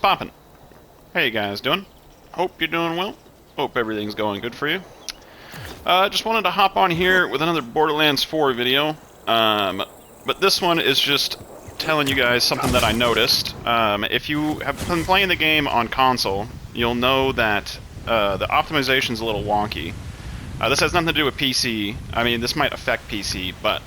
poppin'? How you guys doing? Hope you're doing well. Hope everything's going good for you. Just wanted to hop on here with another Borderlands 4 video. But this one is just telling you guys something that I noticed. If you have been playing the game on console, you'll know that the optimization's a little wonky. This has nothing to do with PC. I mean, this might affect PC, but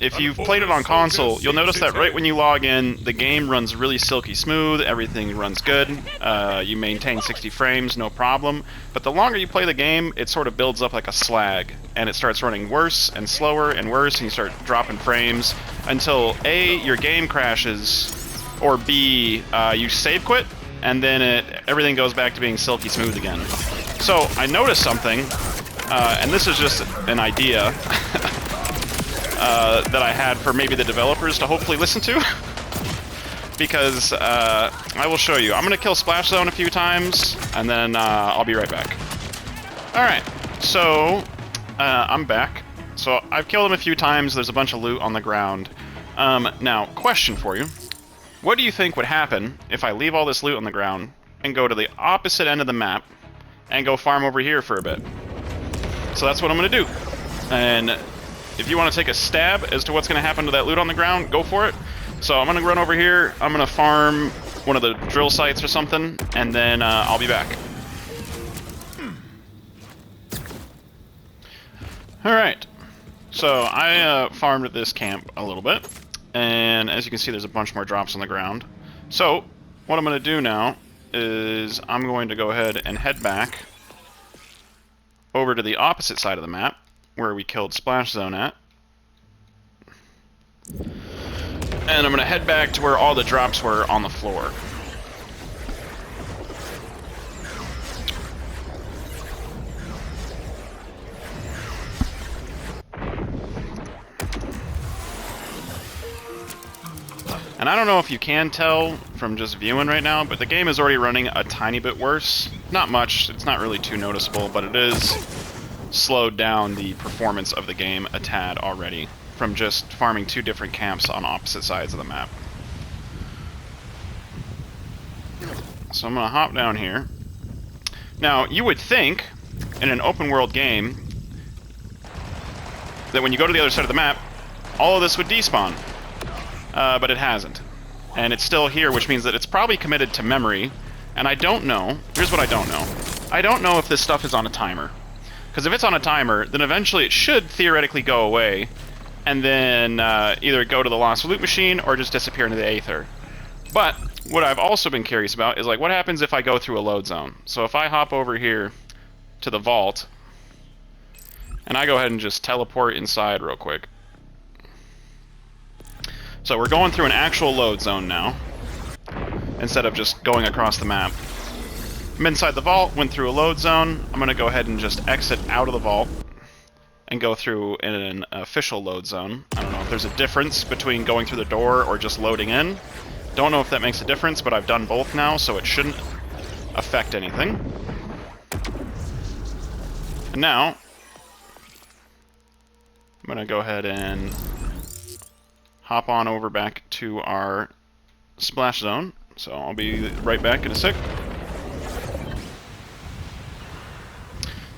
if you've played it on console, you'll notice that right when you log in, the game runs really silky smooth, everything runs good, you maintain 60 frames, no problem. But the longer you play the game, it sort of builds up like a slag, and it starts running worse and slower and worse, and you start dropping frames until A, your game crashes, or B, you save quit, and then everything goes back to being silky smooth again. So I noticed something, and this is just an idea that I had for maybe the developers to hopefully listen to, because I will show you. I'm going to kill Splash Zone a few times, and then I'll be right back. Alright, so I'm back. So I've killed him a few times, there's a bunch of loot on the ground. Now, question for you. What do you think would happen if I leave all this loot on the ground and go to the opposite end of the map and go farm over here for a bit? So that's what I'm going to do. And if you want to take a stab as to what's going to happen to that loot on the ground, go for it. So I'm going to run over here, I'm going to farm one of the drill sites or something, and then I'll be back. Alright, so I farmed at this camp a little bit, and as you can see there's a bunch more drops on the ground. So, what I'm going to do now is I'm going to go ahead and head back over to the opposite side of the map, where we killed Splash Zone at. And I'm going to head back to where all the drops were on the floor. And I don't know if you can tell from just viewing right now, but the game is already running a tiny bit worse. Not much, it's not really too noticeable, but it is slowed down the performance of the game a tad already from just farming two different camps on opposite sides of the map. So I'm going to hop down here. Now, you would think, in an open world game, that when you go to the other side of the map, all of this would despawn. But it hasn't. And it's still here, which means that it's probably committed to memory, and I don't know. Here's what I don't know. I don't know if this stuff is on a timer. Because if it's on a timer, then eventually it should theoretically go away, and then either go to the lost loot machine or just disappear into the aether. But what I've also been curious about is, like, what happens if I go through a load zone? So if I hop over here to the vault, and I go ahead and just teleport inside real quick. So we're going through an actual load zone now, instead of just going across the map. I'm inside the vault, went through a load zone. I'm going to go ahead and just exit out of the vault and go through an official load zone. I don't know if there's a difference between going through the door or just loading in. Don't know if that makes a difference, but I've done both now, so it shouldn't affect anything. And now, I'm going to go ahead and hop on over back to our splash zone. So I'll be right back in a sec.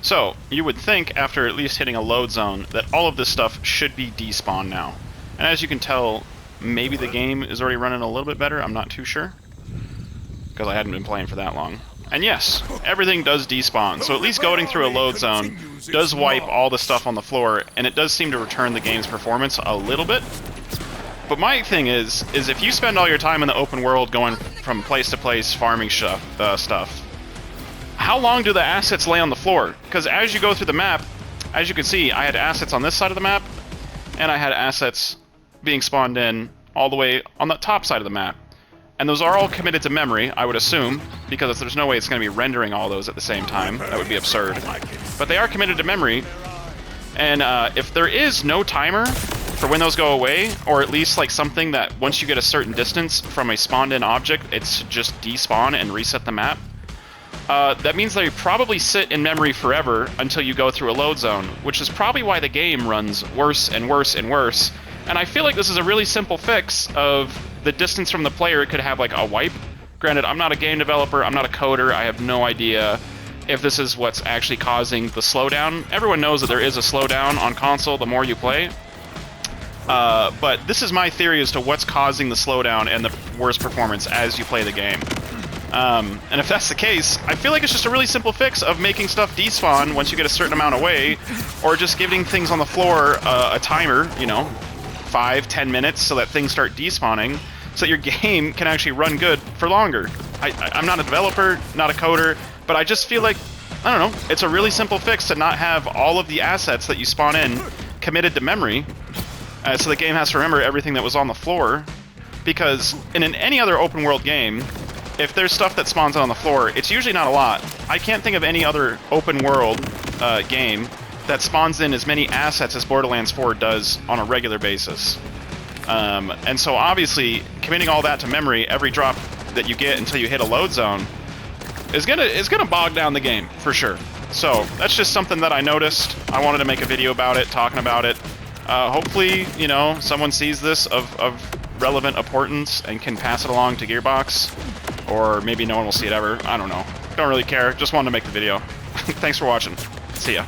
So, you would think, after at least hitting a load zone, that all of this stuff should be despawned now. And as you can tell, maybe the game is already running a little bit better, I'm not too sure, because I hadn't been playing for that long. And yes, everything does despawn, so at least going through a load zone does wipe all the stuff on the floor, and it does seem to return the game's performance a little bit. But my thing is if you spend all your time in the open world going from place to place farming stuff, how long do the assets lay on the floor? Because as you go through the map, as you can see, I had assets on this side of the map, and I had assets being spawned in all the way on the top side of the map. And those are all committed to memory, I would assume, because there's no way it's going to be rendering all those at the same time. That would be absurd. But they are committed to memory, and if there is no timer for when those go away, or at least like something that once you get a certain distance from a spawned-in object, it's just despawn and reset the map, that means they probably sit in memory forever until you go through a load zone, which is probably why the game runs worse and worse and worse. And I feel like this is a really simple fix of the distance from the player could have like a wipe Granted, I'm not a game developer, I'm not a coder, I have no idea if this is what's actually causing the slowdown. Everyone knows that there is a slowdown on console the more you play. But this is my theory as to what's causing the slowdown and the worst performance as you play the game. And if that's the case, I feel like it's just a really simple fix of making stuff despawn once you get a certain amount away, or just giving things on the floor a timer, you know, 5-10 minutes so that things start despawning, so that your game can actually run good for longer. I'm not a developer, not a coder, but I just feel like, I don't know, it's a really simple fix to not have all of the assets that you spawn in committed to memory, so the game has to remember everything that was on the floor, because in any other open world game, if there's stuff that spawns on the floor, it's usually not a lot. I can't think of any other open world game that spawns in as many assets as Borderlands 4 does on a regular basis. And so obviously, committing all that to memory, every drop that you get until you hit a load zone, is gonna bog down the game, for sure. So, that's just something that I noticed. I wanted to make a video about it, talking about it. Hopefully, you know, someone sees this of relevant importance and can pass it along to Gearbox. Or maybe no one will see it ever. I don't know. Don't really care. Just wanted to make the video. Thanks for watching. See ya.